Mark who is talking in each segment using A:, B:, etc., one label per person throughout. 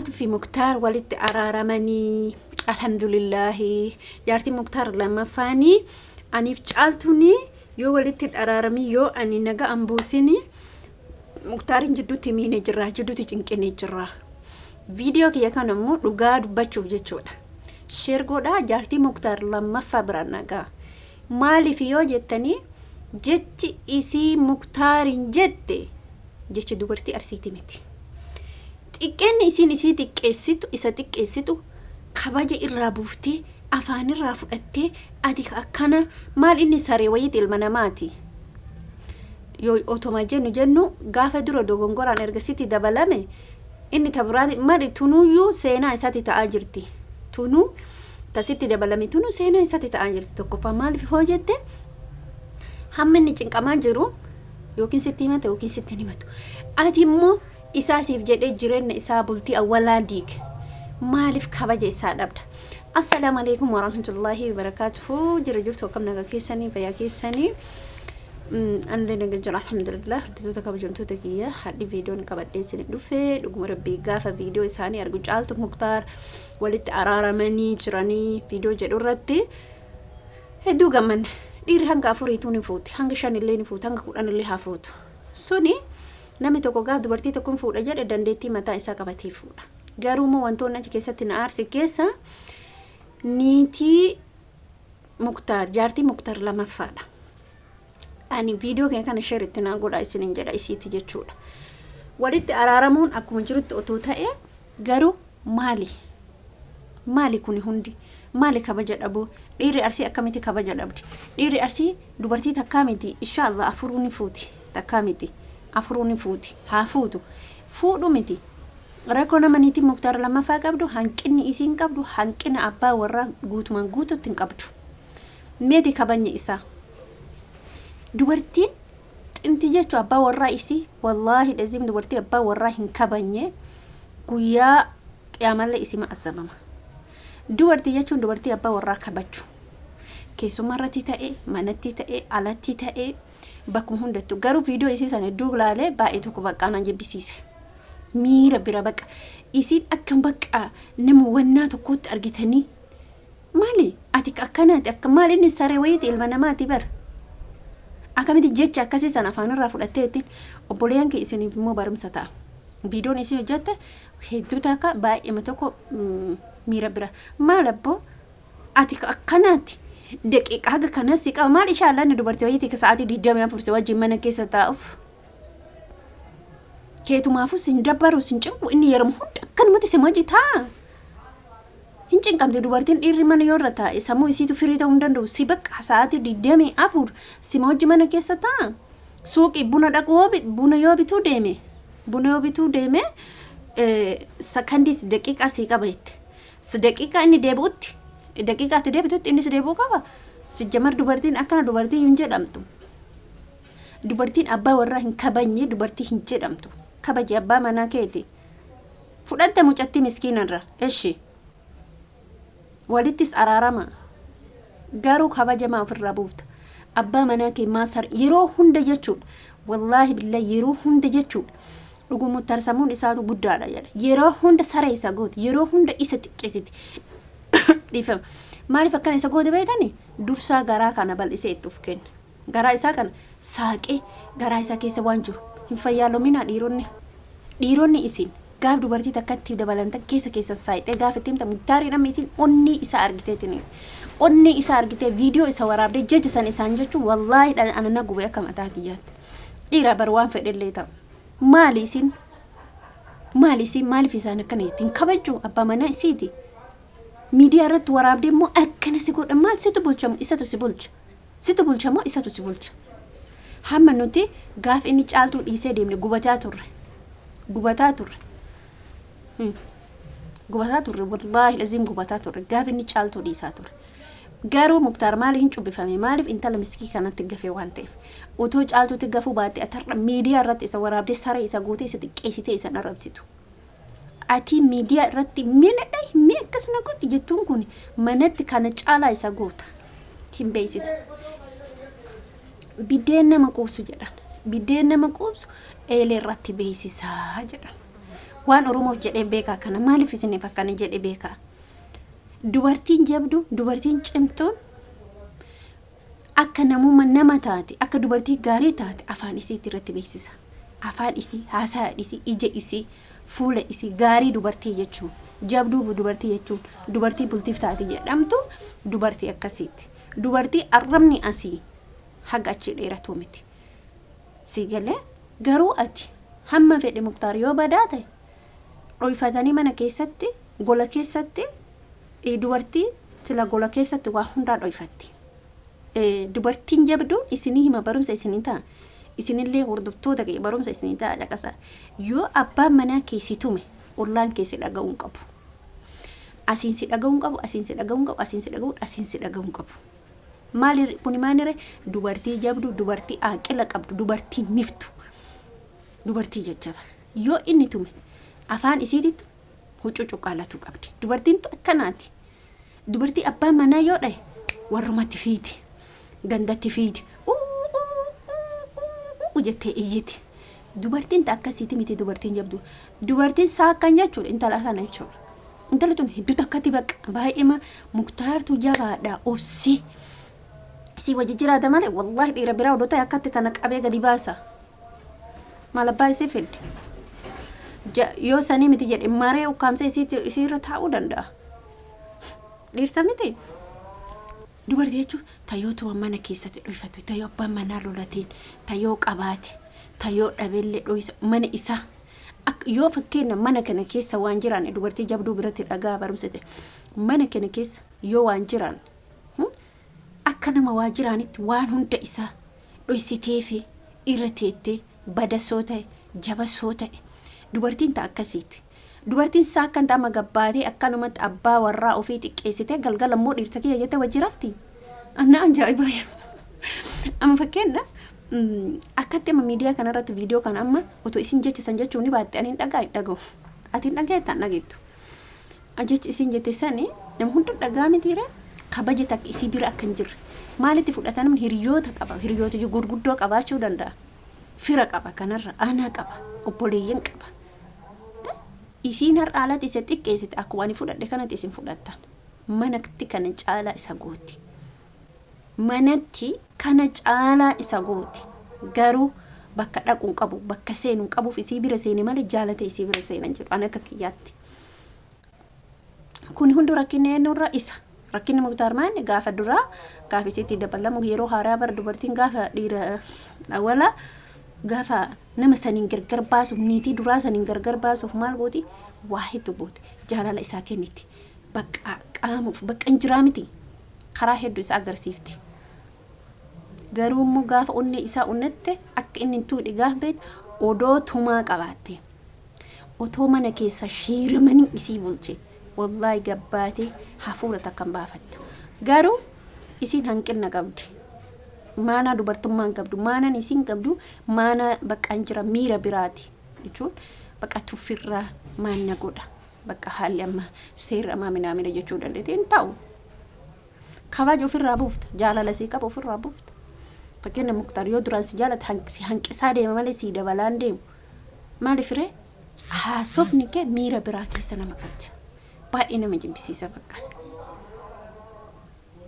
A: caltu fi Muktaar walitti araramanii alhamdulillahi jarti Muktaar lama fani aniif caltuni yoo walitti araramii yoo ani naga ambusini Muktaarin jidduutti miine jirra jidduutti cinqine jirra video kiya kanammoo dhugaa dubbachuuf jechuudha share godhaa jarti Muktaar lammaffaa bira nagaa maaliif yoo jettanii jechi isii Muktaarin jette jechi dubartii arsiiti miti xiqqeenni isiin isii xiqqeessitu isa xiqqeessitu kabaja irraa buuftee afaan irraa fudhattee ati akkana maal inni saree wayit ilma namaati yoo otoma jennu gaafa dura dogongoraan ergasiti dabalame inni tabraati mari tunuyyuu seenaa isaati ta'aa jirti tunu tasitti dabalame tunu seenaa isaati ta'aa jirti tokkoffaa maaliif hoo jette hamminni cinqamaa jiru yookiin sitti himate yookiin sitti himatu ati immoo isaasiif jedhee jireenya isaa bultii awwalaa diige maaliif kabaja isaa dhabda assalamu alaykum wa rahmatullahi wa barakatuhu jirtu akkam naga keessanii fayyaa keessanii anle naga jira alhamdulillah hordoftoota kabajamtoota kiyya hadhi viidiyoon qabadhee isin dhufee dhuguma rabbii gaafa viidiyoo isaanii argu caaltu Muktaar walitti araaramanii jiranii viidiyoo jedhu irratti hedduu gammanne dhiirri hanga afuriituu ni fuuti hanga shan illee ni fuuti hanga kudhan illee haa fuutu suni namni tokko gaaf dubartii tokkoon fuudha jedhe dandeettii mataa isaa qabatee fuudha garuu wantoonni achi keessatti na aarse keessa niitii Muktaar jarti Muktaar lammaffaadha ani video kana share itti na godha isinin jedha isiiti jechuudha walitti araaramuun akkuma jirutti otoo ta'e garuu maali kuni hundi maali kabaja dhabu dhiirri arsii akkamitti kabaja dhabdi dhiirri arsii dubartii takkaa miti inshallah afuruuni fuuti takkaa miti afuruuni fuuti haa fuutu fuudhu miti rakkoo nama niitii Muktaar lammaffaa qabdu hanqinni isiin qabdu hanqina abbaa warraa guutumaan guututti hin qabdu meeti kabajni isaa dubartiin xinti jechu abbaa warraa isii wallahi lazim dubartii abbaa warraa hin kabajne guyyaa qiyaamallee isima asabama dubartii jechuun dubartii abbaa warraa kabaju keessumarratti ta'e manatti ta'e alatti ta'e bakkuma hundattu garuu viidiyoo isii sana hedduu ilaalee baay'ee tokko baqqaanaan jebbisiise miira bira baqa isiin akkam baqa nama wannaa tokkotti argitanii maali ati akkanaati akka maal inni saree wayiti ilma namaati bar akkamitti jecha akkasii sana afaan irraa fudhatteetti obboleeyyan kee isiniif immoo barumsa ta'a viidiyoon isii hojjette hedduu takka baay'ee tokko miira bira maal abboo ati akkanaati daqiiqa haga kanas qaba maal inshallah ni dubartii wayiti ka sa'aatii 24 wajjin mana keessa taa'uuf keetumaafu sin dabbaru sin cinqu inni yeroo hunda akkanumatti si maji taa hin cinqamte dubartiin dhiirri mana yoo irra taa'e sammuu isiitu firii ta'uu hin danda'u si bakka sa'aatii 24 si maji mana keessa taa suuqii buna dhaquu buna yoo bituu deeme sakandis daqiiqaa si qabatte si daqiiqaa inni deebi'utti daqiiqaatti deebitutti inni si deebi'u qaba si jamar dubartiin akkana dubartii hin jedhamtu dubartiin abbaa warraa hin kabajne dubartii hin jedhamtu kabaji abbaa manaa keeti fudhatte mucatti miskiinarra eshi walittis araarama garuu kabajamaa ofirraa buufta abbaa manaa kee maasar yeroo hunda jechuudha wallahi billahi yeroo hunda jechuudha dhuguma tarsamuun isaatu guddaadha jedha yeroo hunda saree isa gooti yeroo hunda isa xiqqeessiti dhiifama maaliif akkana isa goote beeytani dursaa garaa kana bal'isee itti uf kenna garaa isaa kana saaqee garaa isaa keessa waan jiru hin fayyaalomina dhiironni isin gaaf dubartii takkatti dabalantan keessa saayitee gaaf itti himta Muktaarii namni isin onni isaa argitee viidiyoo isa waraabdee jecha san isaan jechuun wallahi anana gubee akka mataa kiyyaatti dhiira bar waan fedhellee ta'u maaliif isaan akkana ittiin kabajju abbaa manaa isiiti miidiyaa irratti waraabdee immoo akkana si godha maal situ bulchamu isatu si bulcha moo isatu si bulcha hamma nuti gaaf inni caaltuu dhiisee deemne gubataa turre wallahi lazim gubataa turre gaaf inni caaltuu dhiisaa turre garuu Muktaar maaliif hin cubbifame maaliif intala miskii kanatti gafee waan ta'eef otoo caaltuutti gafuu baatte atarra miidiyaa irratti isa waraabdee saree isa gootee isa xiqqeessitee isa arrabsitu ati media irratti menadai me akkasna godhi jettuun kun manatti kana caalaa isa goota hin beeksisa biddeen nama quubsu jedhan biddeen nama quubsu eelee irratti beeksisaa jedhan waan Oromoof jedhee beekaa kana maaliif isiniif akkana jedhee beekaa dubartiin jabdu dubartiin cimtuun akka namuma nama taate akka dubartii gaarii taate afaan isiitti irratti beeksisa afaan isii haasaa isii ija isii fuula isii gaarii dubartii jechuun jabduu dubartii jechuun dubartii bultiif taate jedhamtu dubartii akkasiiti dubartii arrabni asii haga achi dheeratu miti si galee garuu ati hamma fedhe Muktaar yoo badaa ta'e dhoyfatanii mana keessatti gola keessatti dubartii sila gola keessatti waa hundaa dhoyfatti dubartiin jabduun isinii hima barumsa isinii ta'a isinillee hordoftoota kee barumsa isinii ta'a caqasa yoo abbaan manaa keessi tume ollaan keessi dhaga'uun qabu asiin si dhaga'uun qabu asiin si dhaga'uun qabu asiin si dhaga'uun qabu maali kuni maanire dubartii jabdu dubartii aqila qabdu dubartii miftu dubartii jajjaba yoo inni tume afaan isiititti huccuu cuqqaalatu qabdi dubartiin akkanaati dubartii abbaan manaa yoo dhaye warrumatti fiiti gandatti fiidi jettee iyyiti dubartiin akkasiiti miti dubartiin jabdu dubartiin saakkan jechuudha intala sana jechuudha intala tun hedduu takkatti baqa baay'ima Muktaartu jabaadha obsi si wajji jiraata malee wallahi dhiira biraa odota akkatti tana qabee gadi baasa maal abbaa isii fedde yoo sanii miti jedhe maree ukkaamsa isii irra taa'uu danda'a dhiirta miti dubartii jechuun tayyootu mana keessatti dhoyfatu tayyoo abbaan manaa lolateen tayyoo qabaate tayyoo dhabeellee dhoysa mana isaa yoo fakkeenya mana kana keessa waan jiraan dubartii jabduu biratti dhagaa barumsate mana kana keessa yoo waan jiraan akka nama waa jiraanitti waan hunda isaa dhoysitee fi irra teettee badasoo ta'e jabasoo ta'e dubartiin ta'a akkasiiti dubartiin saa akkan ta'a magabbaatee akkanumatti abbaa warraa ofii xiqqeessitee galgala immoo dhiirta kiyya jettee wajji rafti anna ajaa'iba amma fakkeenyaaf akkatti amma miidiyaa kanarratti viidiyoo kana amma otoo isin jechisan jechuun ni baatte ani dhaga'u atiin dhagayeettaan dhageettu jechi isin jette sani nama hundi dhagaa mitiire kabaja takka isii bira akka hin jirre maalitti fudhatan namni hiriyoota qaba hiriyoota gurguddoo qabaachuu danda'a fira qaba kanarra aanaa qaba obboleeyyan qaba isiin har'aalatti isa xiqqeessite akkuma ani fudhadhe kanatti isin fudhattan manatti kana caalaa isa gooti manatti kana caalaa isa gooti garuu bakka dhaquun qabu bakka seenuun qabuuf isii bira seene malee jaalate isii bira seenan jedhu ani akka kiyyaatti kun hundi rakkinni eenyurra isa rakkinni Muktaar maanni gaafa duraa gaafa isiitti dabalamu yeroo haaraa bara dubartiin gaafa dhiira awwala gaafa nama saniin gargar baasuuf niitii duraa saniin gargar baasuuf maal gooti waa hedduu gooti jaalala isaa kenniti bakka qaamuuf bakka injiraa miti karaa hedduu isaa agarsiifti garuu immoo gaafa onnee isaa onnatte akka inni hin tuudhe gaafa beet odoo tumaa qabaatte otoo mana keessa shiiramanii isii bulche wallahi gabbaatee hafuura takka hin baafattu garuu isiin hanqina qabdi maana dubartummaan qabdu maanan isiin qabdu maana bakka injira miira biraati jechuun bakka tuffirraa maanna godha bakka haalli amma seerra maaminaamina jechuu dandeetee hin ta'u kabaja ofirraa buufta jaalala sii qaba ofirraa buufta fakkeenya Muktaar yoo duraan si jaalata si hanqisaa deema malee si dabalaan deemu maaliif ree haasofni kee miira biraa keessa nama galcha baay'ee nama jibbisiisa bakka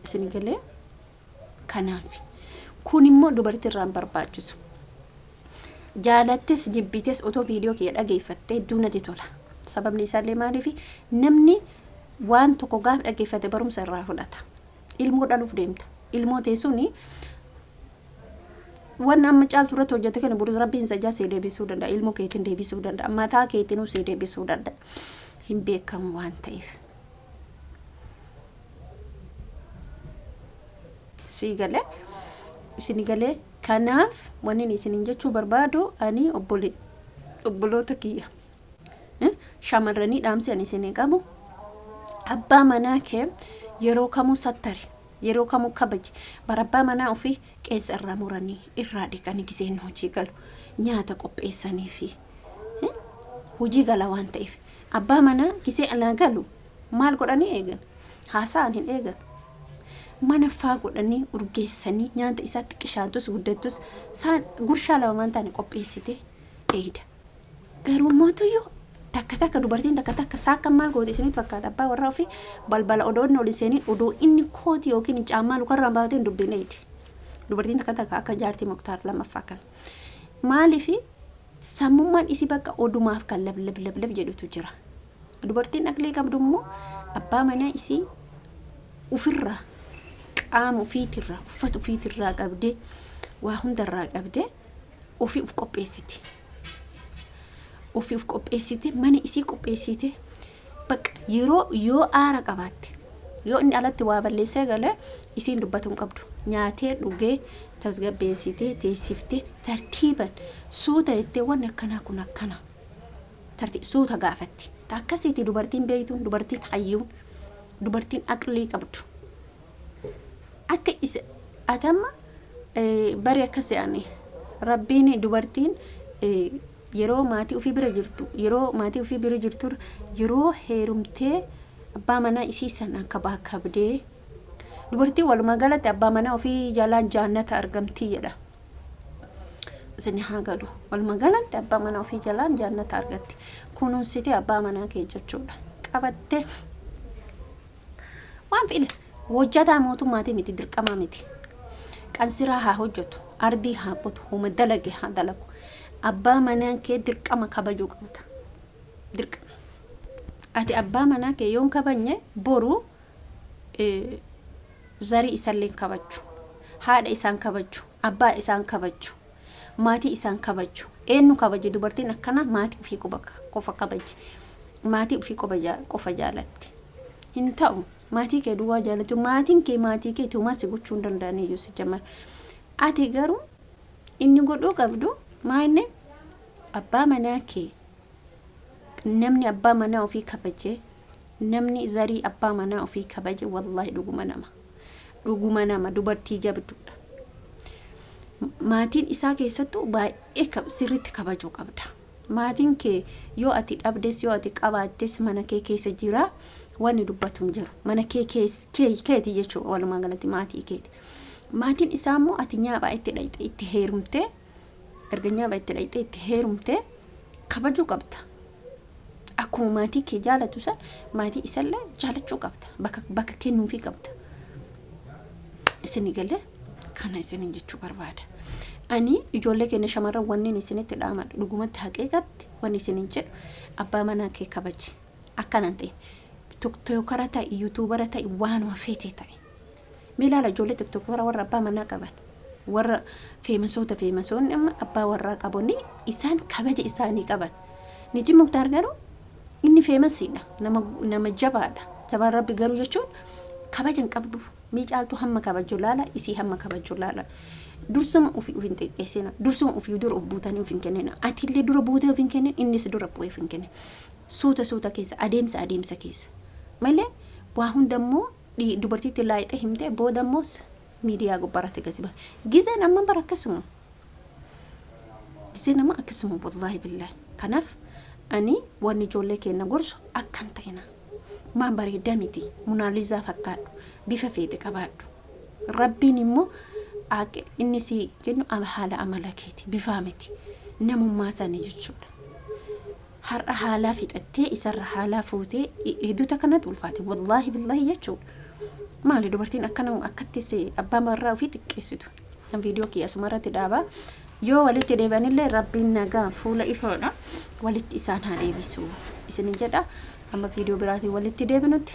A: isin galee kanaaf kun immoo dubartii irraan barbaachisu jaalattes jibbites otoo viidiyoo kee dhageeffattee duunati tola sababni isaallee maaliif namni waan tokko gaaf dhageeffate barumsa irraa fudhata ilmoo dhaluuf deemta ilmoo teessuni waan amma caaltu irratti hojjete kana burus rabbiin sajjaa see deebisuu danda'a ilmoo keetiin deebisuu danda'a mataa keetiin see deebisuu danda'a hin beekamu waan ta'eef si galee isin galee kanaaf wanni isin jechuu barbaadu ani obboloota kiyya shamarranii dhaamsi ani isin qabu abbaa manaa kee yeroo kamuu sattare yeroo kamuu kabaji barabbaa manaa ofii qeensa irraa muranii irraa dhiqanii giseen hojii galu nyaata qopheessanii fi hojii gala waan ta'eef abbaa manaa gisee alaa galu maal godhanii eegan haasa'an hin eegan mana faa godhanii urgeessanii nyaata isaatti qishaatus guddattus saan gurshaa lama maan taane qopheessite eegda garuu mootuyyoo takka dubartiin takka saakka maal goote isinitti fakkaata abbaa warraa ofii balbala odoonni ol seenin odoo inni kooti yookiin caammaa lukarraan baateen dubbineeti dubartiin takka akka jaartii Muktaar lammaffaa kan maaliifi sammummaan isii bakka odumaaf kan lab jedhutu jira dubartiin aqlii qabdu immoo abbaa manaa isii ufirraa qaama ofiitirraa uffata ofiitirraa qabdee waa hundarraa qabdee ofii uf qopheessiti ofiif qopheessite mana isii qopheessite bakka yeroo yoo aara qabaatte yoo inni alatti waa balleessee galee isiin dubbatuun qabdu nyaatee dhugee tasgabbeessitee teessiftee tartiiban suuta ittee waan akkanaa kun akkana suuta gaafatti akkasiiti dubartiin beeytuun dubartiin hayyuun dubartiin aqlii qabdu akka isa atamma bari akkas yaani rabbiin dubartiin yeroo maatii ofii bira jirtu yeroo heerumtee abbaa manaa isii san akka baakabdee dubartii walumaa galatti abbaa manaa ofii jalaan jaannata argamtii jedha isin haa galu walumaa galatti abbaa manaa ofii jalaan jaannata argatti kunuunsitee abbaa manaa kee jechuudha qabatte waan file hojjataa mootummaatii miti dirqamaa miti qansiraa haa hojjetu ardii haa qotu huma dalage haa dalagu abbaa manaa kee dirqama kabajuu qabda dirqama ati abbaa manaa kee yoon kabanye boru zarii isaalleen kabaju haadha isaan kabaju abbaa isaan kabaju maatii isaan kabaju eenyu kabaje dubartiin akkana maatii ofii qofa kabaje maatii ofii qofa jaalatti hin ta'u maatii kee duwwaa jaalatu maatii kee tuumaa si gochuu hin danda'aniyyuu si jamal ati garuu inni godhuu qabdu maayne abbaa manaa kee namni abbaa manaa ofii kabaje namni zarii abbaa manaa ofii kabaje wallahi dhuguma nama dubartii jabduudha maatiin isaa keessattuu baay'ee sirriitti kabajuu qabda maatiin kee yoo ati dhabdes yoo ati qabaattes mana kee keessa jira wanni dubbatuun jiru mana kee keeti jechuudha walumaa galatti maatii keeti maatiin isaa immoo ati nyaaphaa itti dhayxe itti heerumte erga nyaaphaa itti dhayxe itti heerumte kabajuu qabda akkuma maatii kee jaalatu san maatii isallee jaalachuu qabda bakka kennuufii qabda isin galee kana isin jechuu barbaada ani ijoollee keenya shamarran wanneen isinitti dhaamadhu dhugumatti haqeeqatti wanni isin jedhu abbaa manaa kee kabaji akkanan ta'e tiktokara ta'e yuutuubara ta'e waanuma feetee ta'e milaala ijoollee tiktokara warra abbaa manaa qaban warra feemasoonni amma abbaa warraa qabonni isaan kabaja isaanii qaban niji Muktaar garuu inni feemasiidha nama jabaan rabbi garuu jechuun kabajan qabdu miicaaltu hamma kabajuu laala isii hamma kabajuu laala dursuma ofii hin xiqqeessina dursuma ofii dura buutanii ofin kennina atillee dura buutee ofin kennin innis dura bu'ee ofin kennin suuta keessa adeemsa keessa malee waa hundammoo dubartiitti laayixee himtee boodammoo miidiyaa gubbaratti gasiba gizeen amma bara akkasuma wallahi billahi kanaaf ani wanni ijoollee keenya gorsu akkan ta'ina maan bareedaa miti munaalizaa fakkaadhu bifa feete qabaadhu rabbiin immoo inni si kennu haala amala keeti bifaa miti namummaa isaanii jechuudha har'a haalaa fixattee isarra haalaa fuutee hedduuta kanatti ulfaate wallahi billahi jechuudha maali dubartiin akkattis abbaa marraa ofii xiqqeessitu kan viidiyoo kiyya asumarratti dhaabaa yoo walitti deebanillee rabbiin nagaa fuula ifoodha walitti isaan haa deebisu isin jedha amma viidiyoo biraatiin walitti deebinutti